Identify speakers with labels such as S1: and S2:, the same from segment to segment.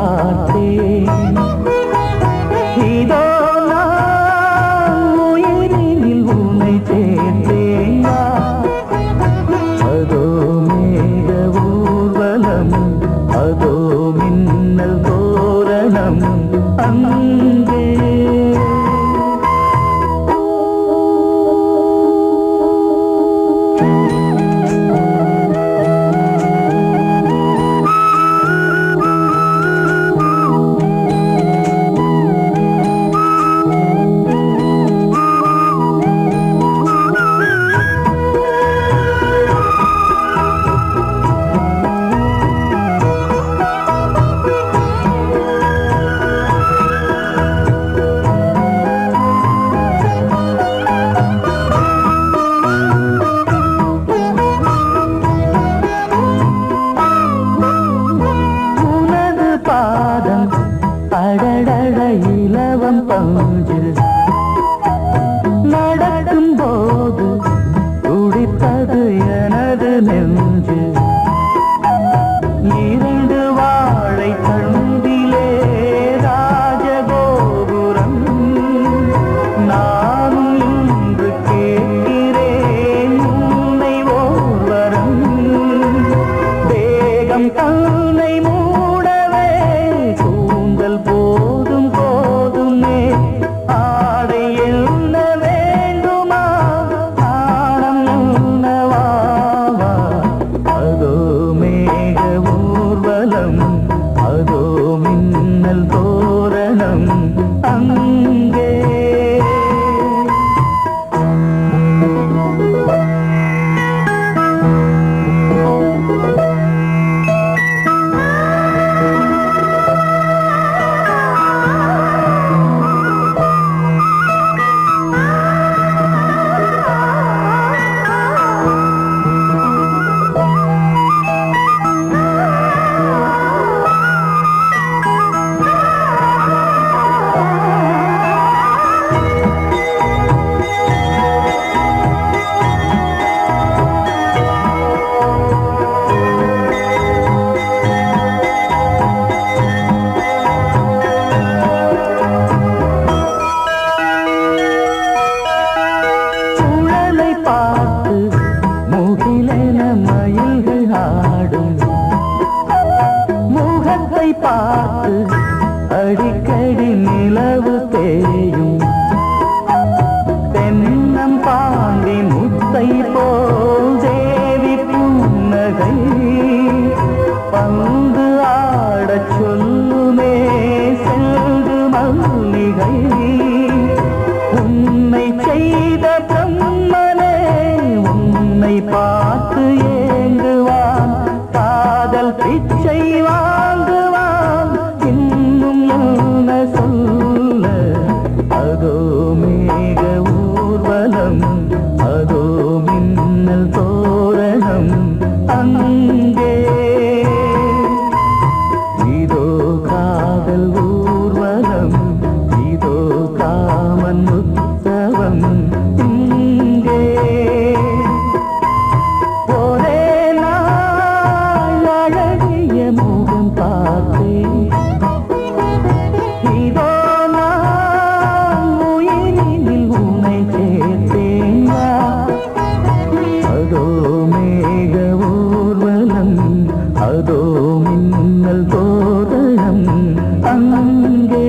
S1: பார்த்தேன். இதோ நான் உயிரினில் உன்னை சேர்த்தேன். அதோ மேக ஊர்வலம், அதோ மின்னல் தோரணம் அங்கே. அடடட இலவம் பஞ்சு நடக்கும் போது துடித்தது எனது நெஞ்சு. இரண்டு வாழை தண்டிலே ராஜகோபுரம். நானும் இன்று கேட்கிறேன் உன்னை ஓர்வரம். தேகம் தன்னை மூடவே கூந்தல் போதும் போதுமே. ஆடை என்ன வேண்டுமா, ஆடம் என்னவாவா. அதோ மேக ஊர்வலம், அதோ மின்னல் தோரணம் அங்கே. மயில்கள் ஆடும் முகத்தை பார்த்து அடிக்கடி நிலவு தேயும். தென்னம் பாண்டி முத்தை போல் தேவி புன்னகை பந்து ஆடச் சொல்லுமே செல்கு மல்லிகை. உன்னை செய்த பிரம்மனே உன்னை பார்த்து ஏங்குவான். காதல் பிச்சை வாங்குவான். இன்னும் என்ன சொல்ல. அதோ மேக ஊர்வலம், அதோ மின்னல் தோரணம் அங்கே. இதோ காதல் ஊர்வலம், இதோ காமன் உற்சவம் இங்கே. ஒரே நாள் அழகிய முகம் பார்த்தேன். இதோ நான் உயிரினில் உன்னை சேர்த்தேன். அதோ மேக ஊர்வலம், அதோ மின்னல் தோரணம் அங்கே.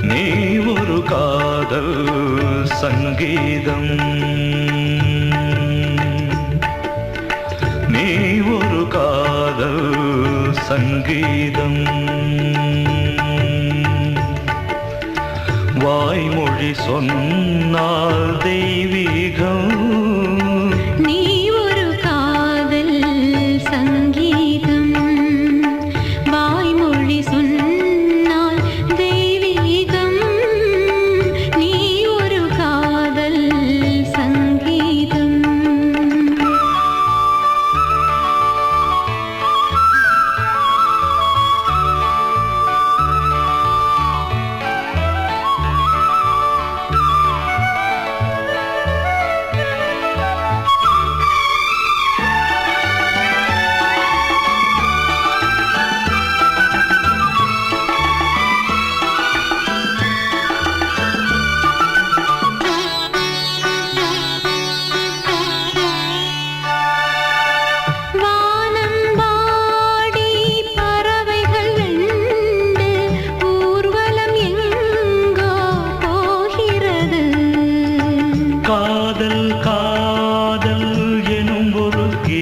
S2: நீ ஒரு காதல் சங்கீதம், நீ ஒரு காதல் சங்கீதம். வாய்மொழி சொன்னால் தெய்வீகம்.
S3: நீ ஒரு காதல் சங்கீதம்.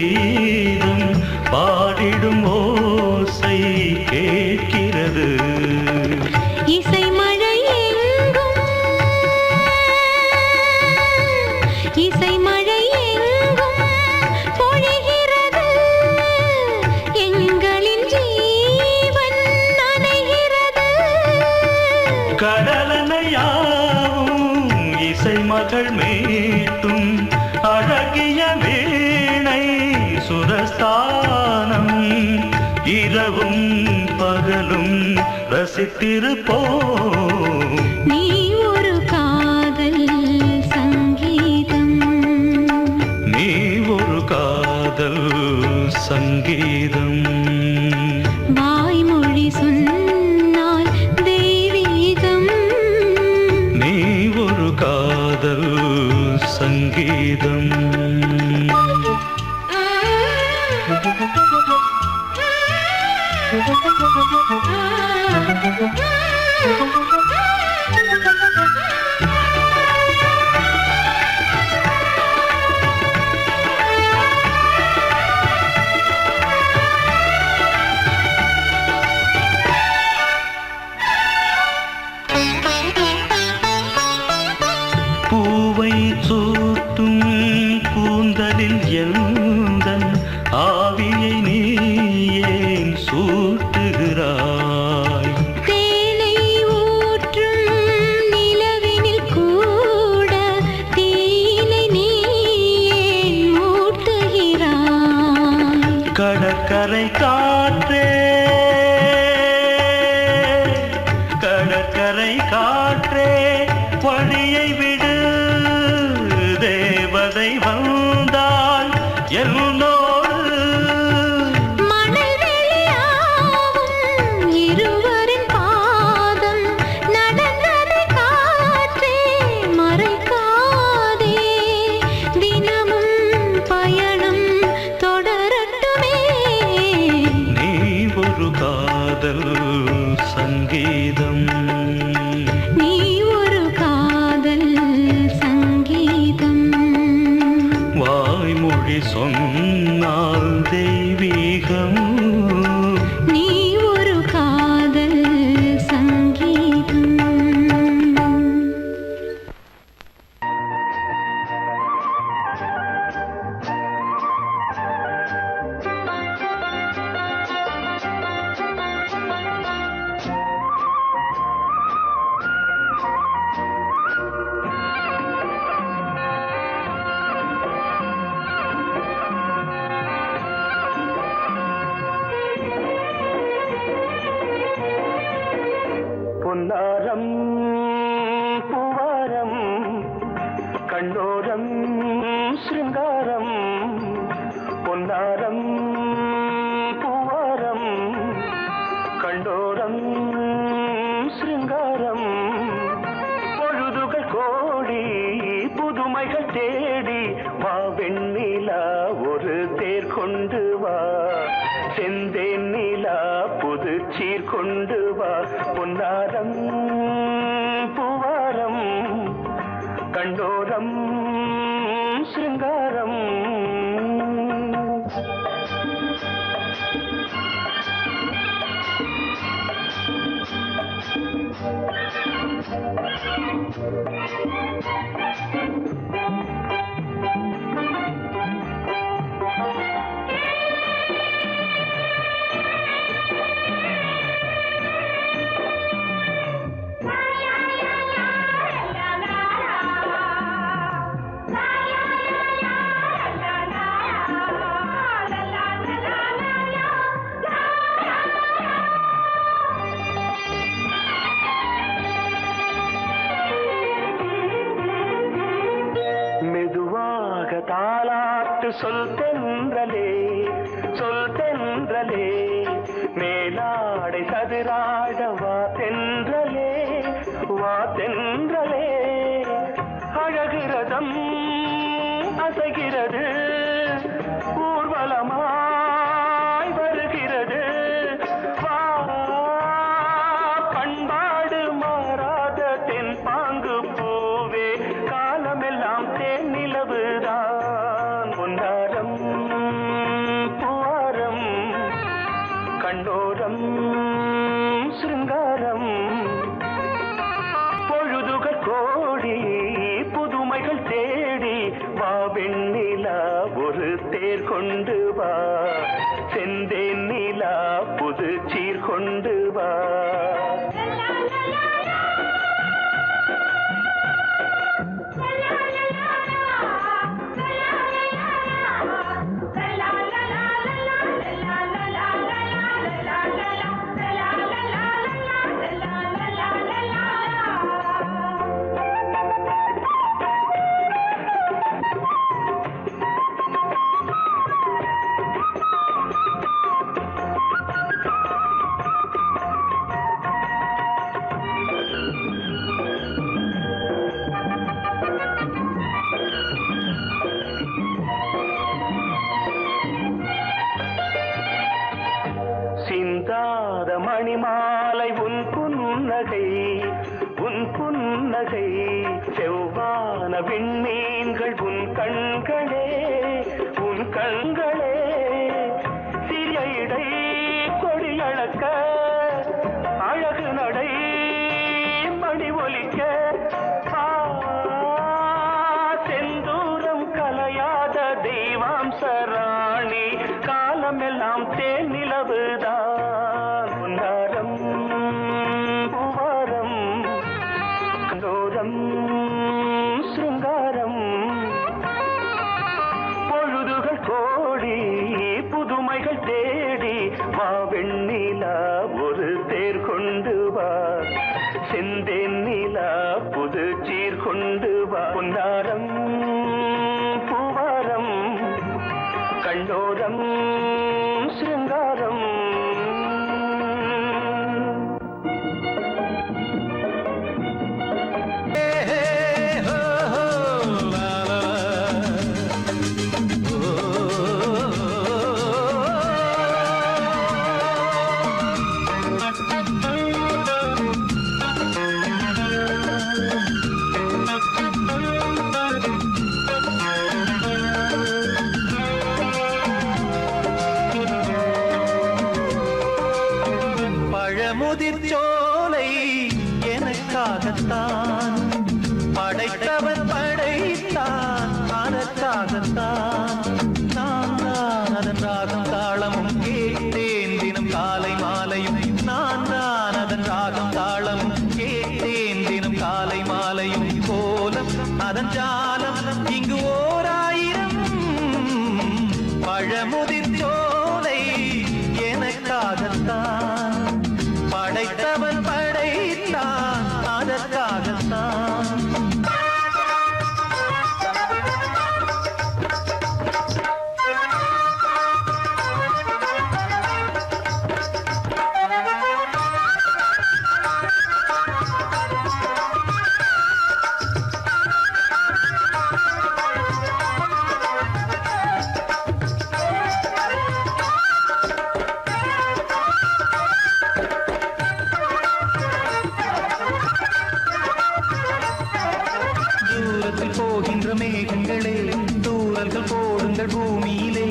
S2: கீதம் பாடிடும் ஓசை கேட்கிறது.
S3: இசை மழை எங்கும் இசை மழை எங்கும் பொழிகிறது. எங்களின் ஜீவன் நனைகிறது.
S2: கடலனையாவும் இசை மகள் மீட்டும் அழகிய வீணை சுரஸ்தானம். இரவும் பகலும் ரசித்திருப்போம்.
S3: நீ ஒரு காதல் சங்கீதம்.
S2: நீ ஒரு காதல் சங்கீதம்.
S3: வாய்மொழி சொன்னால் தெய்வீகம்.
S2: நீ ஒரு காதல் சங்கீதம். பூவை சூட்டும் கூந்தலில் எந்தன் ஆவியை நீ ஏன் சூட்டுகிறாய்?
S3: தேனை ஊற்றும் நிலவினில் கூட தீனை நீ ஏன் மூட்டுகிறாய்?
S2: கடற்கரை காற்றே, கடற்கரை காற்றே வழியை விடு. தேவதை வந்தால் என்னோடு
S3: மணல் வெளியாகும் இருவரின் பாதம் நடந்ததை காற்றே மறைக்காதே. தினமும் பயணம் தொடரட்டுமே.
S2: நீ ஒரு காதல் சங்கீதம்.
S3: நீ ஒரு காதல் சங்கீதம்.
S2: வாய்மொழி சொன்னால் தெய்வீகம்.
S3: நீ ஒரு காதல் சங்கீதம்.
S1: பொன்னாரம் பூவாரம் கண்ணோரம் சிருங்காரம். பொன்னாரம் பூவாரம் கண்ணோரம் சிருங்காரம். பொழுதுகள் கோடி புதுமைகள் தேடி வா வெண்ணிலா ஒரு தேர் கொண்டு வா. செந்தேன் நிலா புது சீர் கொண்டு வா. பொன்னாரம் பூவாரம் கண்டோரம் சிருங்காரம். தாலாட்டு சொல் தென்றலே சொல் தென்றலே. மேலாடை சதுராட வா தென்றலே வா தென்றலே. அழகிறதம் அசைகிறது ஊர்வலமாய் வருகிறது. வா பண்பாடு மாறாத தென் பாங்கு பூவே காலமெல்லாம் தேன் நிலவுதான். பொன்னாரம் பொன்னாரம் சிருங்காரம் பொழுதுகள் கோடி புதுமைகள் தேடி வா வெண்ணிலா ஒரு தேர் கொண்டு வா செந்தேன் நிலா புது சீர் கொண்டு வா சிந்தாத மணிமாலை உன் புன்னகை செவ்வான விண்மீன்கள் உன் கண்களே சிறிய இடை கொடியளக்க அழகு நடை மணி ஒலிக்க செந்தூரம் கலையாத தெய்வாம்சராணி காலமெல்லாம் தேன் நிலவுதான் பொன்னாரம் பூவாரம் கண்டோரம் சிருங்காரம் பொழுதுகள் கோடி புதுமைகள் தேடி வா வெண்ணிலா ஒரு தேர் கொண்டு வா செந்தேன் நிலா புது சீர் கொண்டு வா பொன்னாரம் பூவாரம் கண்டோரம் சிருங்காரம்
S4: முதிர்ச்சோலை எனக்காகத்தான் படைத்தவன் படைத்தான் அதற்காகத்தான் நான் தான் அதன் ராகம் தாளமும் கேட்டேன் தினம் காலை மாலையும் நான் தான் அதன் ராகம் தாளமும் கேட்டேன் தினம் காலை மாலையும் கோலம் அதன் ஜாலம் இங்கு ஓராயிரம் பழமுதிர்ச்சோலை எனக்காகத்தான் படைத்தவன் படைத்தான் அதற்காகத்தான் போகின்ற மேகங்களே தூரல்கள் போடுங்கள் பூமியிலே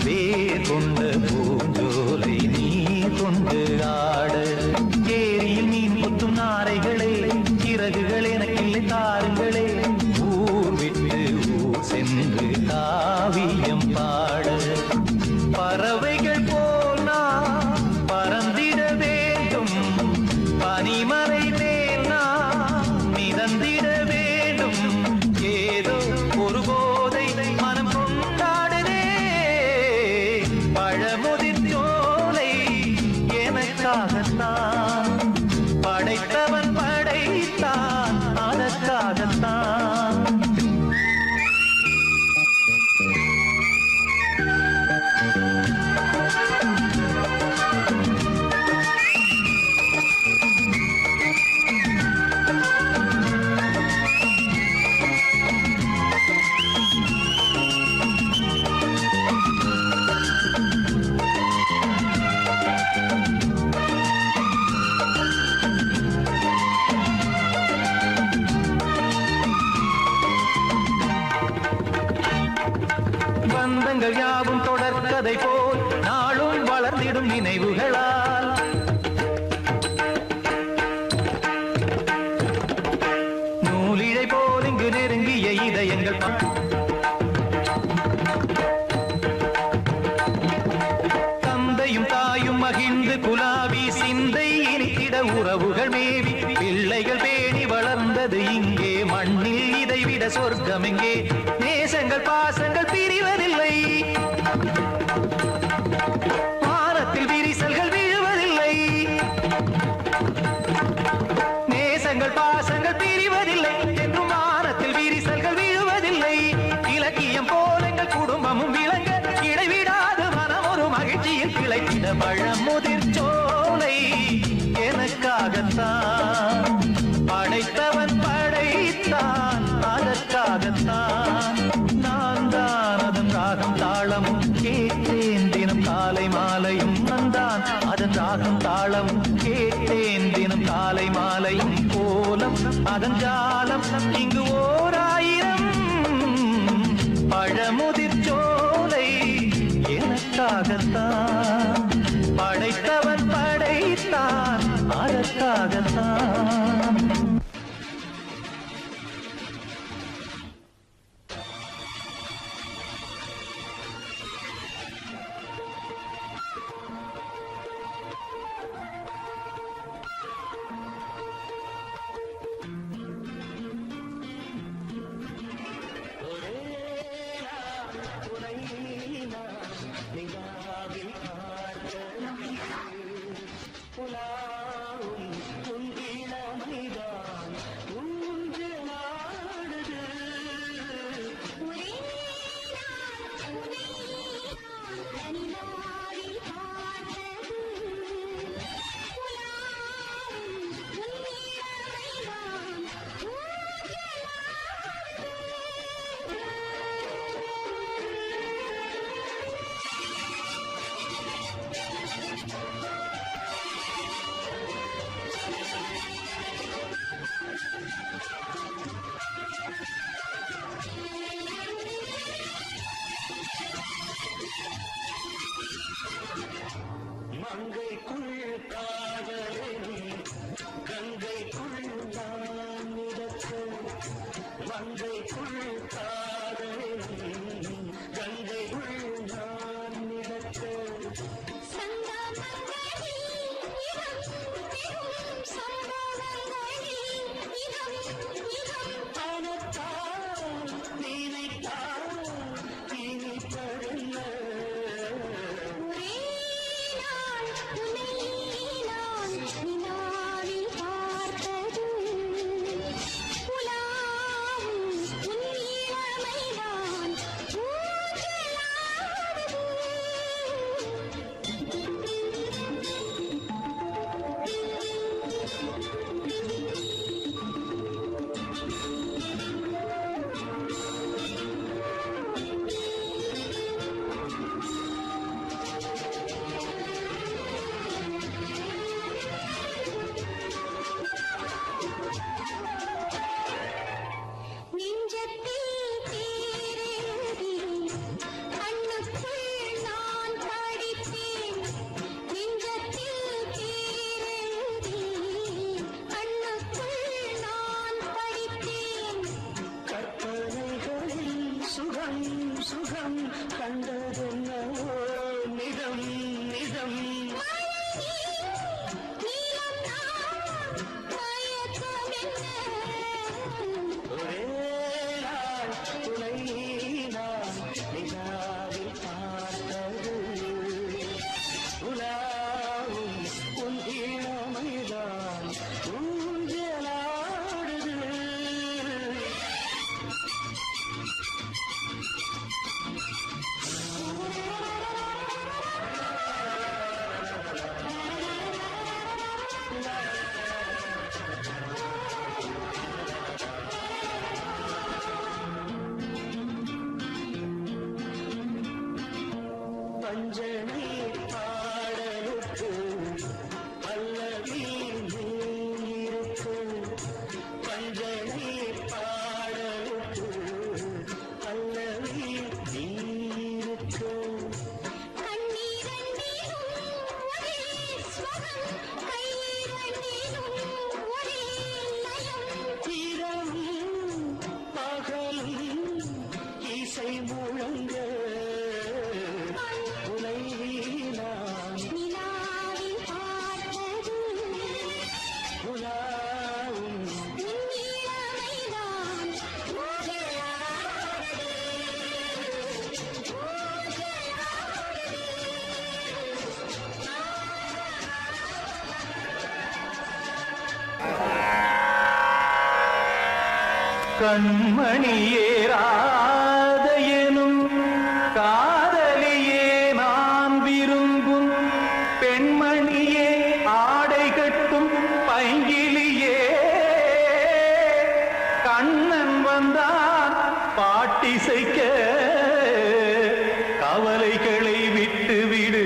S4: வேர் கொண்ட பூஞ்சோலை நீ கொண்டு ஆட ஏரியில் மீன் கொத்தும் நாரைகளே இறகுகள் எனக்கில்லை தாருங்களே ஊர் விட்டு ஊர் சென்று காவியம் பாட பறவைகள் போல் நான் பறந்திட வேண்டும் பனிமலை மேல் நான் மிதந்திட வேண்டும் ஏதோ ஒரு போதை மனம் கொண்டாடுதே பழமுதிர்ச்சோலை எனக்காகத்தான் படைத்தவன் படைத்தான் அதற்காகத்தான் பந்தங்கள் யாவும் தொடர்கதை போல் நாளும் வளர்ந்திடும் நினைவுகளால் சொர்க்கம் எங்கே நேசங்கள் பாசங்கள் பிரிவதில்லை வானத்தில் விரிசல்கள் விழுவதில்லை நேசங்கள் பாசங்கள் பிரிவதில்லை என்றும் வானத்தில் விரிசல்கள் விழுவதில்லை இலக்கியம் போலங்கள் குடும்பமும் விளங்க இடைவிடாது மனம் ஒரு மகிழ்ச்சியில் கிளைத்திட பழமுதிர் சோலை எனக்காகத்தான் படைத்தவன் படைத்தான் அதற்காகத்தான் நான் தான் அதன் ராகம் தாளமும் கேட்டேன் தினம் காலை மாலையும் நந்தான் அதன் ராகம் தாளமும் கேட்டேன் தினம் காலை மாலையும் கோலம் அதன் ஜாலம் இங்கு ஓர் ஆயிரம் பழமுதிர் சோலை எனக்காகத்தான் படைத்தவன் படைத்தான் அதற்காகத்தான்
S1: இசை முழங்க உனை
S4: கண்மணியேராத எனும் காதலியே நான் விரும்பும் பெண்மணியே ஆடை கட்டும் பைங்கிலியே கண்ணன் வந்தான் பாட்டிசைக்க கவலைகளை விட்டுவிடு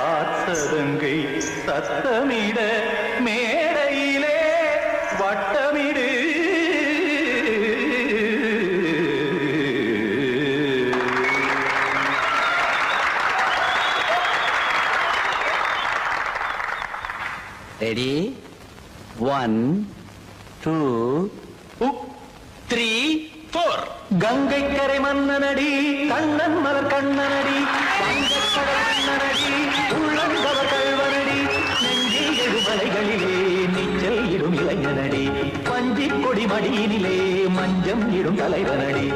S4: ஆசதங்கை சத்தமிட மேடையிலே வட்டமிடு
S5: ரெடி 1 2 3 4
S4: கங்கை கரை மன்னனடி கண்ணன் மலர் கண்ணனடி வங்கக்கடல் மன்னனடி உள்ளங்கவர் கல்வனடி நெஞ்சில் எழுமலைகளிலே நீச்சல் இடும் இளைஞனடி பஞ்சிக் கொடி மடியினிலே மஞ்சம் இடும் தலைவனடி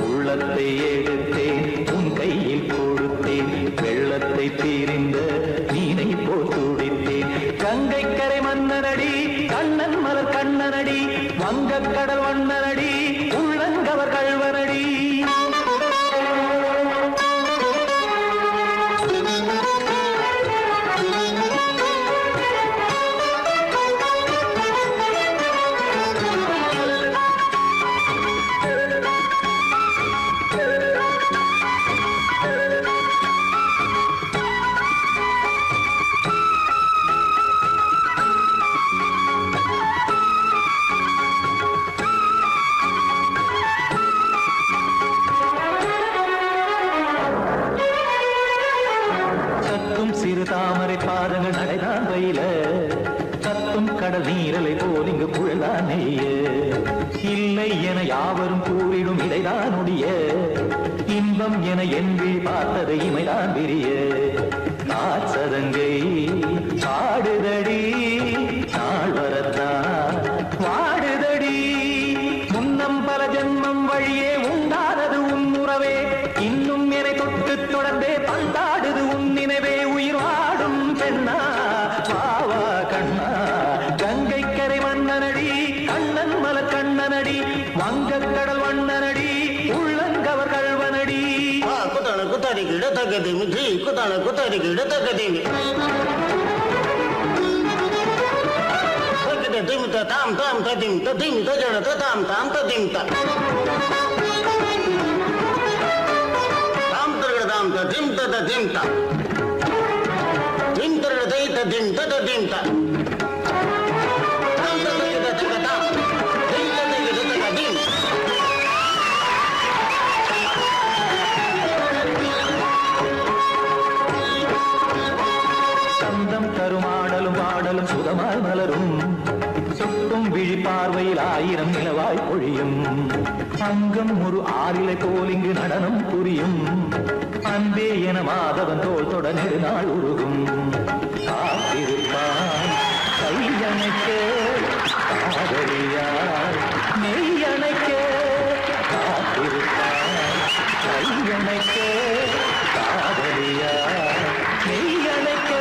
S4: உள்ளத்தை எடுத்தேன் உன் கையில் கொடுத்தேன் வெள்ளத்தை தீரிந்த மீனை போல் துடித்தேன் கங்கை கரை மன்னனடி கண்ணன் மலர் கண்ணனடி வங்கக்கடல் வண்ணனடி உள்ளங்கவர் கல்வனடி சிறு தாமரை பாதங்கள் நடைதான் வயில கத்தும் கடல் நீரலை போல் இங்கு குழலான் நெய்ய இல்லை என யாவரும் கூறிடும் இடைதான் உடைய இன்பம் என என்பி பார்த்ததை இமைதான் விரிய காசதங்கை பாடுதடி நாள் வரத்தான் வாடுதடி முன்னம் பல ஜென்மம் வழியே உண்டானது உன் உறவே இன்னும் என்னை தொட்டு தொடர்ந்தே பந்தாடுது உன் நினைவே உயிர் வாடும் பெண்ணா பாவா கண்ணா கங்கை கரை மன்னனடி கண்ணன் மலர் கண்ணனடி வங்கக்கடல் வண்ணனடி உள்ளங்கவர் கல்வனடி
S6: குத்தான குத்தாரிக்கு இடத்தக்கதேமி ஜி குத்தான குத்தாரிக்கு இடத்தக்கதேமி திமித்த தாம் தாம் ததிமித்த திமித்த ஜடத தாம் தாம் ததிமித்த தாம் தரகட தாம் ததிமித்த ததிமித்த திம் தரகட தைத்த திமித்த ததிமித்த தாம் தரகட தக தாம் திமித்த தக தக திம்
S4: சந்தம் கருமாடலும் பாடலும் சுதமாய் மலரும் சுட்டும் விழி பார்வையில் ஆயிரம் நிலவாய் பொழியும் அங்கம் ஒரு ஆறிலை போல் இங்கு நடனம் புரியும் அன்பே என மாதவன் தோல் தொட நெடுநாள் உருகும் காத்திருப்பான் கையணைக்க காதலியார் மெய்யணைக்க காத்திருப்பான் கையணைக்க காதலியார் மெய்யணைக்க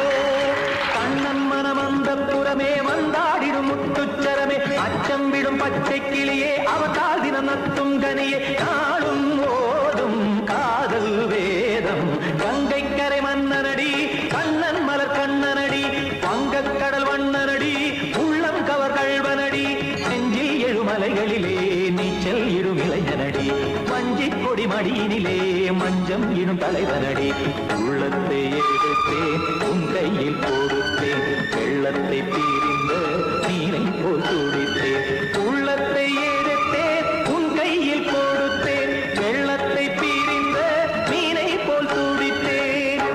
S4: கண்ணன் மனமந்த புறமே வந்தாடிடும் முத்துச்சரமே அச்சம் விடும் பச்சை கிளியே அவதால் தினம் நத்தும் கனியே நாளும் ஓதும் காதல் வேதம் கங்கை கரை மன்னனடி கண்ணன் மலர் கண்ணனடி வங்கக்கடல் வண்ணனடி உள்ளம் கவர் கல்வனடி நெஞ்சில் எழுமலைகளிலே நீச்சல் இடும் இளைஞனடி வஞ்சிக் கொடி மடியினிலே மஞ்சம் இடும் தலைவனடி உள்ளத்தை எடுத்தேன் உன் கையில் கொடுத்தேன் வெள்ளத்தை தீரிந்த நீரை போல் துடித்தேன் உள்ளத்தை எடுத்தேன் உன் கையில் கொடுத்தேன் வெள்ளத்தை பீரிந்த மீனை போல் துடித்தேன்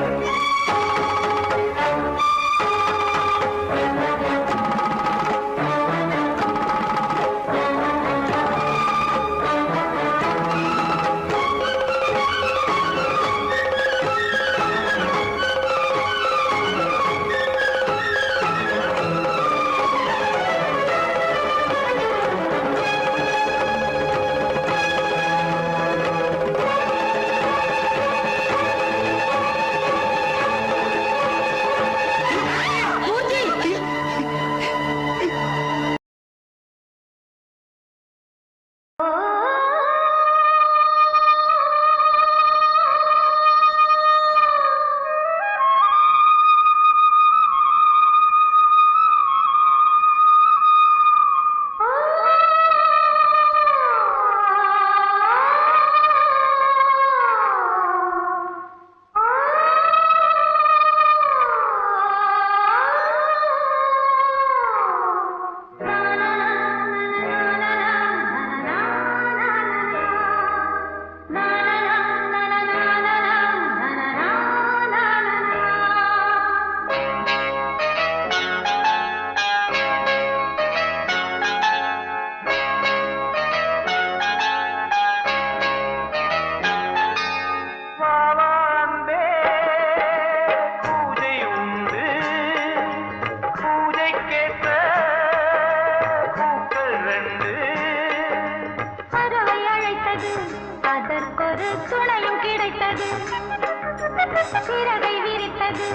S3: அழைத்தது சிறகை விரித்தது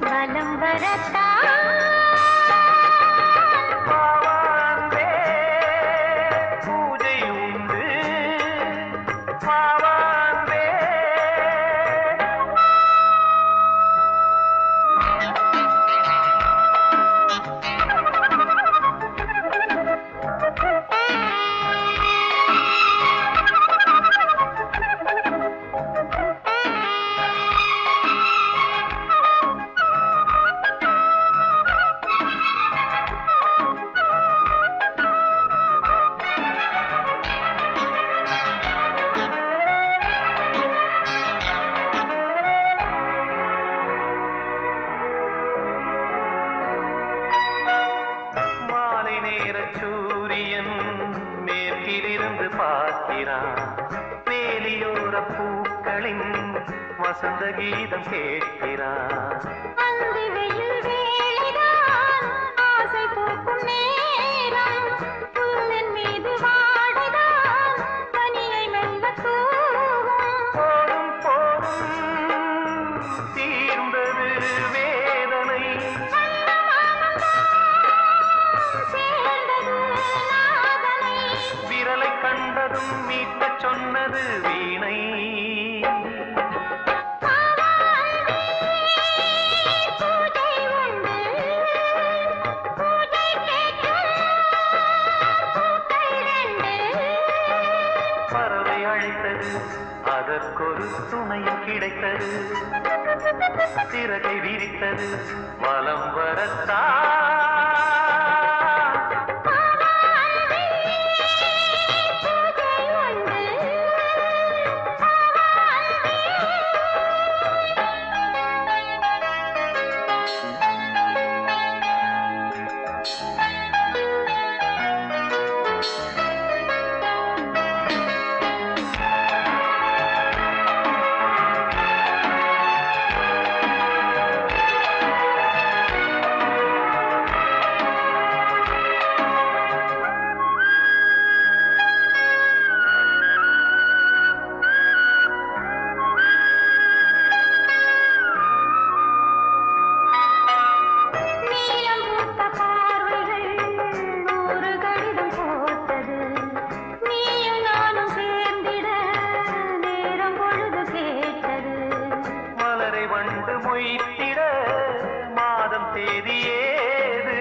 S3: வலம் வரத்தான்
S1: பூஜை உண்டு பாவாந்தே சூரியன் மேற்கிலிருந்து பார்க்கிறான் வேலியோர பூக்களின் வசந்த கீதம் கேட்கிறான்
S3: அந்தி வெயில் வேளைதான் ஆசை பூக்கும் நேரம் புல்லின் மீது வாடைதான் பனியை மெல்ல தூவும்
S1: போதும் போதும் தீர்ந்தது வேதனை
S3: சேர்ந்தது நாதனை
S1: விரலை கண்டதும் மீட்டச் சொன்னது வீணை
S3: பூஜை உண்டு பூஜை கேட்டு பூக்கள் ரெண்டு
S1: பறவை அழைத்தது அதற்கொரு துணையும் கிடைத்தது சிறகை விரித்தது வலம் வரத்தான்
S3: நீலம் பூத்த பார்வைகள் நூறு கடிதம் போட்டது நீயும் நானும் சேர்ந்திட நேரம் பொழுது கேட்டது
S1: மலரை வண்டு மொய்த்திட மாதம் தேதி ஏது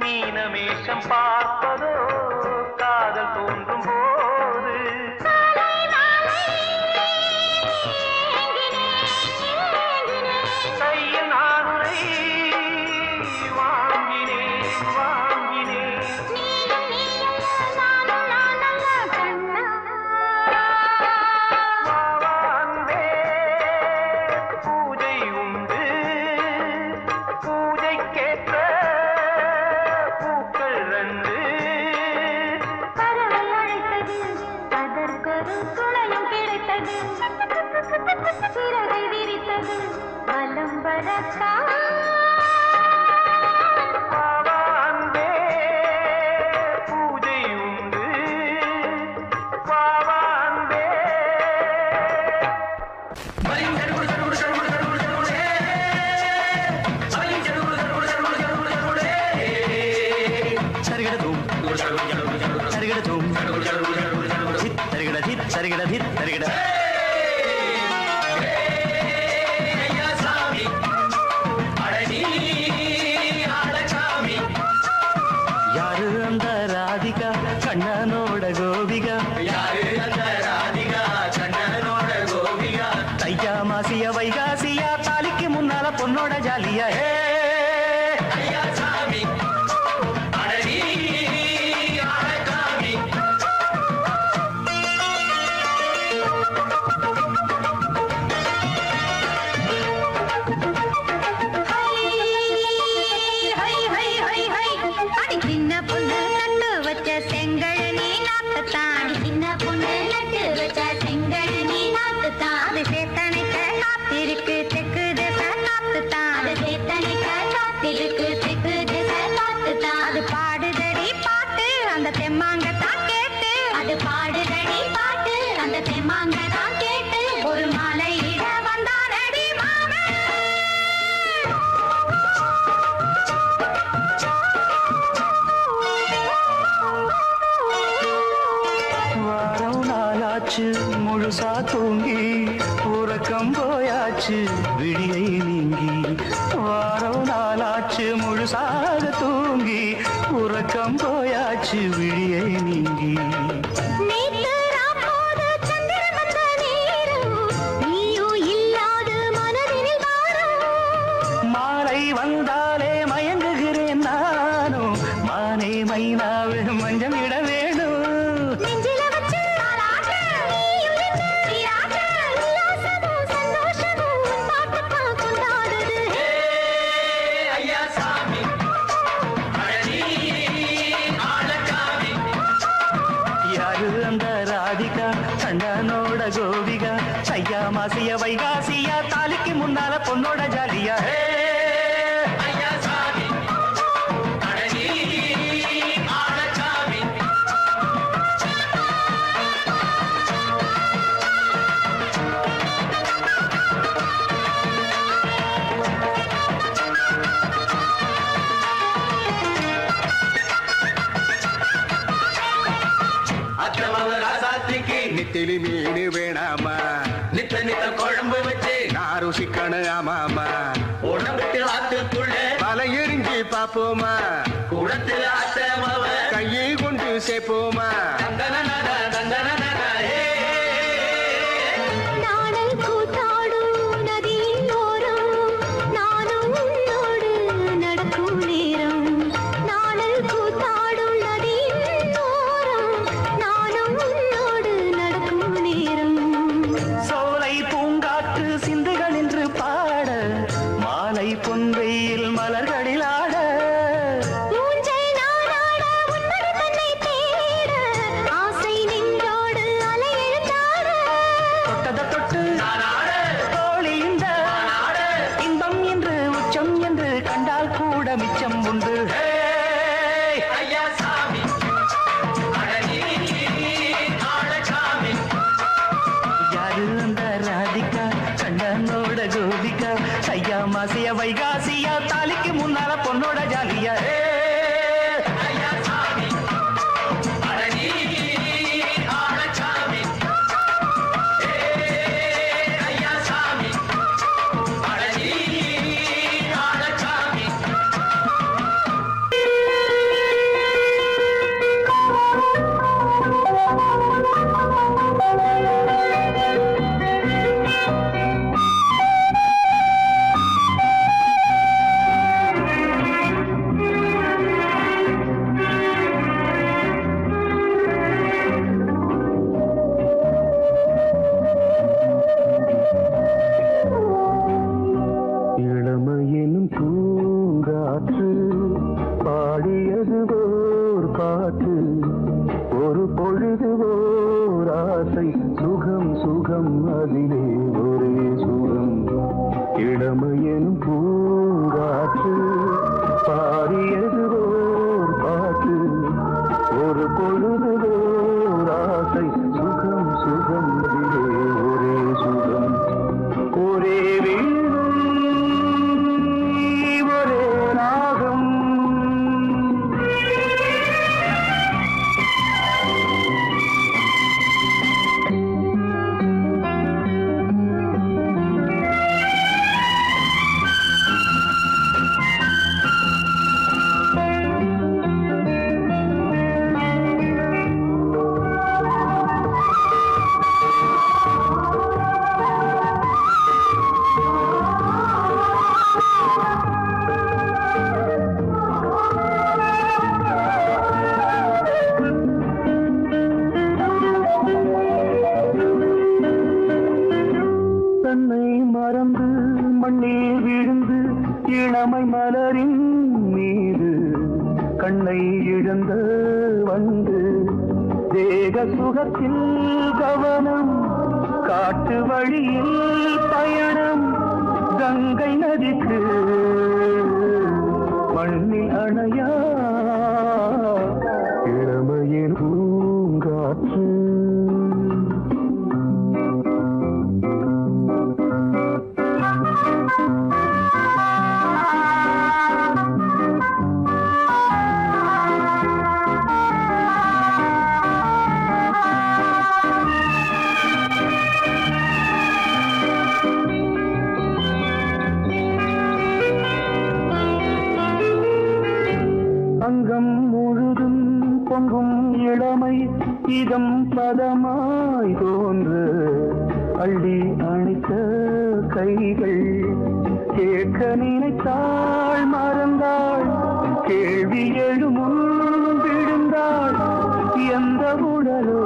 S1: மீனமேஷம் பார்ப்பதோ காதல் தோன்றும் போது கையில் நானுரை வாங்கினேன் வாங்கினேன் பாவாந்தே பூஜை உண்டு பூஜைக்கேற்ற பூக்கள் ரெண்டு
S3: பறவை அழைத்தது அதற்கொரு துணையும் கிடைத்தது சிறகை விரித்தது வலம் வரத்தான்
S1: பாவாந்தே பூஜை உண்டு பாவாந்தே
S2: சரிகடதும் சரிகடதும் சரிகட சரிகட சரிகட யாரு அந்த ராதிகா கண்ணனோட கோபிகா தையா மாசிய வைகாசியா தாலிக்கு முன்னால பொண்ணோட ஜாலியா
S3: அடி சின்ன பொண்ணு நட்டு வச்ச செங்கழனி நாத்துத்தான் சின்ன பொண்ணு நட்டு வச்ச செங்கழனி நாத்துத்தான் அது சேத்தனைக்க காத்திருக்கு தெற்கு தேச நாத்துத்தான் அது சேத்தனைக்க
S2: போயாச்சு விழியை நீங்கி வாரம் நாளாச்சு முழுசாக தூங்கி உறக்கம் போயாச்சு விழியை நீங்கி
S3: நேத்து ராப்போது சந்திரன் வந்த நேரம் நீயோ இல்லாத மனதினில் வாரம்
S2: மாலை வந்தாலே மயங்குகிறேன் நானும் மானே மைனாவே மஞ்சம் இட வேணும்
S3: நெஞ்சில வச்சு தாலாட்ட நீயும் நின்னு நீராட்ட உல்லாசமும் சந்தோஷமும் உன் பாட்டுத்தான் கொண்டாடுது
S5: ஐயா சாமி அழகி ஆளக்காமி
S2: யாரு அந்த ராதிகா கண்டனோட கோபிகா ஐயா மாசிய வைகாசியா தாலிக்கு முன்னால பொண்ணோட ஜாலியா
S5: ஐயா சாமி அழகி ஆளக்காமி அத்தமவ ராசாத்திக்கு
S7: நித்திலி மீன் வேணாமா
S5: நித்த நித்த குழம்பு வச்சு
S7: நான் ருசிக்கணும் ஆமாமா
S5: உடம்புக்கு ஆத்துக்குள்ள
S7: பல எரிஞ்சு பாப்போமா
S5: கூடத்துல அத்தமவ
S7: கையை கொண்டு சேர்ப்போமா
S5: தந்தனனன தந்தனனன
S3: நாடல் கூத்தாடும் நதியின் ஓரம் நானும் உன்னோடு நடக்கும் நேரம் நாடல் கூத்தாடும் நதியின் ஓரம் நானும் உன்னோடு நடக்கும் நேரம்
S2: சோலை பூங்காற்று சிந்துகள் என்று பாட மாலை பொன்வெயில் மலர்களில் ஆட
S3: ஊஞ்சல் நாடாட உன்மடி தன்னை தேட ஆசை நெஞ்சோடு அலை எழுந்தாட
S2: தொட்டத தொட்டு
S5: நானாட
S2: தோழி இந்த
S5: நானாட
S2: இன்பம் என்று உச்சம் என்று கண்டால் கூட மிச்சம் உண்டு
S5: ஐயா சாமி அழகி ஆளக்காமி
S2: யாரு அந்த ராதிகா கண்டனோட கோபிகா ஐயா மாசிய வைகாசியா தாலிக்கு முன்னால பொண்ணோட ஜாலியா
S5: ஐயா சாமி அழகி ஆளக்காமி ஐயா சாமி அழகி ஆளக்காமி
S4: இளமையினும் பூங்காற்று பாடியது ஓர் பாட்டு ஒரு பொழுது ஓர் ஆசை சுகம் சுகம் அதிலே ஒரே சுகம் இளமையினும் பூங்காற்று பாடியது ஓர் பாட்டு ஒரு பொழுது ஓர் ஆசை சுகம் சுகம் அதிலே ஒரே சுகம் ஒரே வீணை ஒரே ராகம் தன்னை மறந்து மண்ணில் விழுந்து இளமை மலரின் மீது கண்ணை இழந்த வந்து தேக சுகத்தில் கவனம் காட்டு வழியில் பயணம் கங்கை நதிக்கு மண்ணில் அணையா இளமையின் பூங்காற்று பொங்கும் இளமை இதம் பதமாய் தோன்று அள்ளி அணைத்த கைகள் கேட்க நினைத்தாள் மறந்தாள் கேள்வி எழுமுன் விழுந்தாள் எந்த உடலோ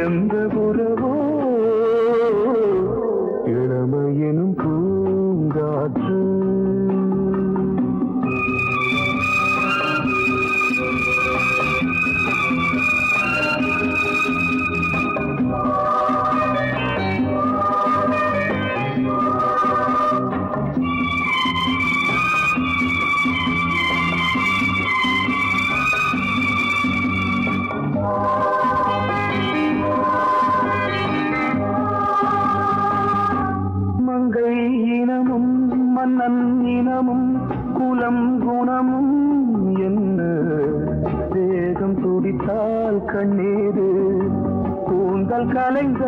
S4: எந்த உறவோ இளமையெனும் பூங்காற்று மன்னன் இனமும் குலம் குணமும் என்ன வேகம் துடித்தால் கண்ணீரு கூந்தல் கலைந்த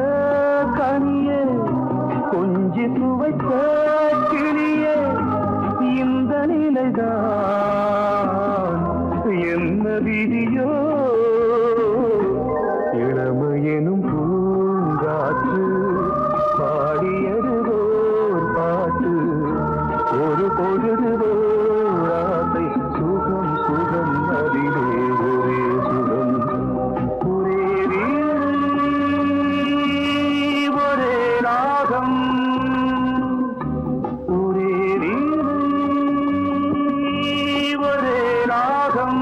S4: கனியே கொஞ்சி துவைத்த கிளியே இந்த நிலைதான் என்ன விதியோ இளமையெனும் பூங்காற்று பாடியது ஓர் பாட்டு ஒரு பொழுது ஆசை சுகம் சுகம் அதிலே ஒரே சுகம் ஒரே வீடு ஒரே ராகம் ஒரே வீடு ஒரே ராகம்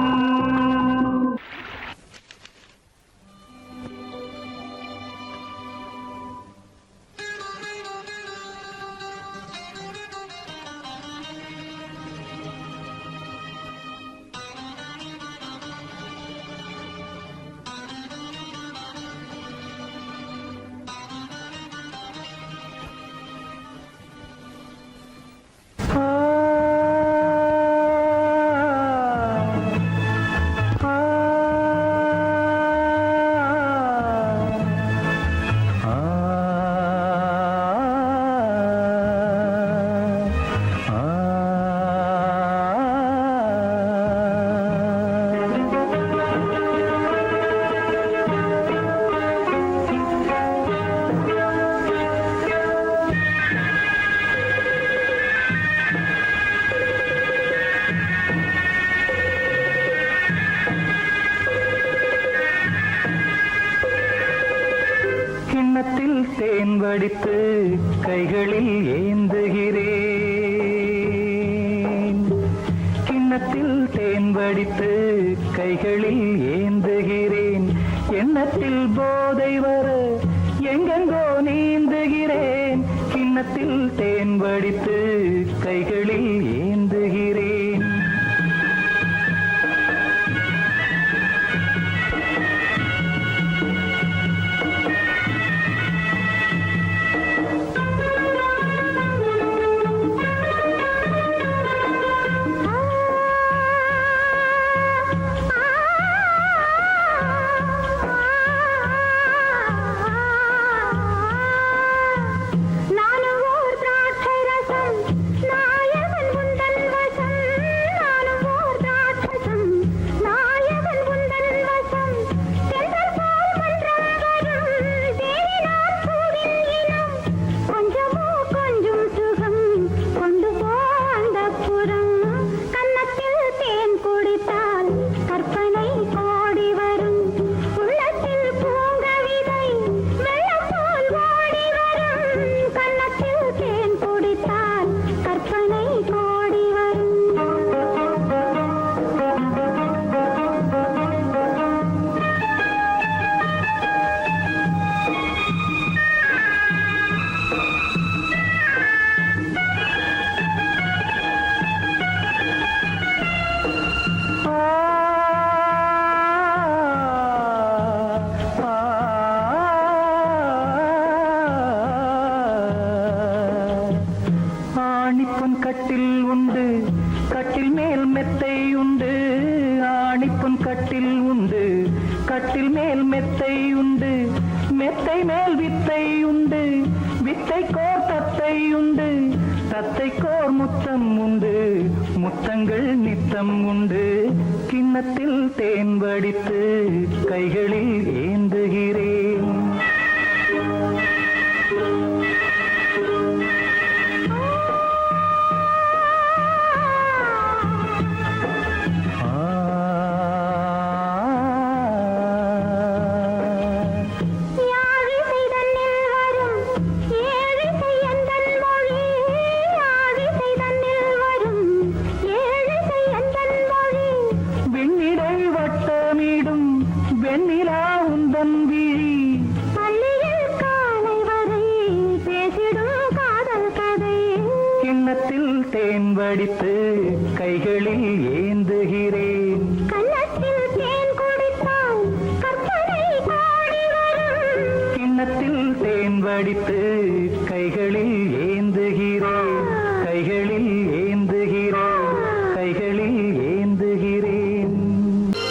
S4: கிண்ணத்தில் தேன் வடித்து கைகளில் ஏந்துகிறேன் கிண்ணத்தில் தேன் வடித்து கைகளில் ஏந்துகிறேன் எண்ணத்தில் போதை வர எங்கெங்கோ நீந்துகிறேன் கிண்ணத்தில் தேன் வடித்து கைகளில் ஏந்துகிறேன் கட்டில் உண்டு கட்டில் மேல் மெத்தை உண்டு ஆணிப்பொன் கட்டில் உண்டு கட்டில் மேல் மெத்தை உண்டு மெத்தை மேல் வித்தை உண்டு வித்தை கோர் தத்தை உண்டு தத்தை கோர் முத்தம் உண்டு முத்தங்கள் நித்தம் உண்டு கிண்ணத்தில் தேன் வடித்து கைகளில் ஏந்துகிறேன்
S3: யாழிசை தன்னில் வரும் ஏழிசை எந்தன் மொழி யாழிசை தன்னில் வரும் ஏழிசை எந்தன் மொழி
S4: வெண்ணிடை வட்டமிடும் வெண்ணிலா உந்தன் விழி
S3: பள்ளியில் காலை வரை பேசிடும் காதல் கதை
S4: கிண்ணத்தில் தேன் வடித்து கைகளில் ஏந்துகிறேன்
S3: கன்னத்தில் தேன் குடித்தால் கற்பனை பாடி வரும்
S4: கிண்ணத்தில் தேன் வடித்து கைகளில் ஏந்துகிறேன் கைகளில்